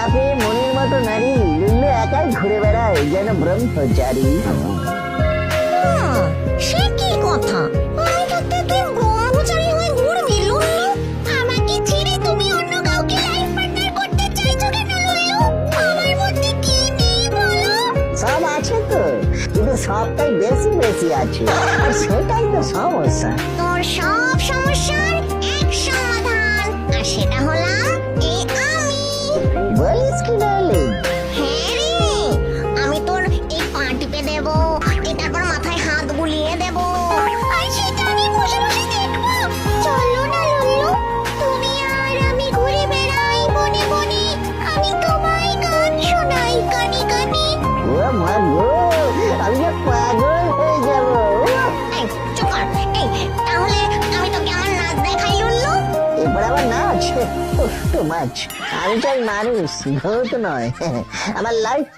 বাপে মনের মতো নারী লুল্লু একাই ঘুরে বেড়ায় যেন ব্রহ্মচারী। সে কি কথা? আমি থাকতে তুই ব্রহ্মচারী হয়ে ঘুরবি লুল্লু? আমাকে ছেড়ে তুমি অন্য কাউকে লাইফ পার্টনার করতে চাইছো কেন লুল্লু? আমার মধ্যে কি নেই বলো? সব আছে তো, কিন্তু সবটাই বেশি বেশি আছে, আর সেটাই তো সমস্যা। তোর সব সমস্যার এক সমাধান, আর সেটা হলাম এই আমি। বলিস কি ডার্লিং? হ্যাঁ রে, আমি তোর এই পা টিপে দেবো, তারপর মাথায় হাত বুলিয়ে দেবো, আর সেটা আমি বসে বসে দেখবো। চলো না লুল্লু, তুমি আর আমি ঘুরে বেড়াই বনে বনে, আমি তোমায় গান শোনাই কানে কানে। ও মা গো, আমি যে পাগল হয়ে যাবো। এই, চুপ কর। এই, তাহলে আমি তোকে আমার নাচ দেখাই লুল্লু। এবার আবার নাচ? Too much. আমি চাই মানুষ, ভূত নয়। আমার লাইফ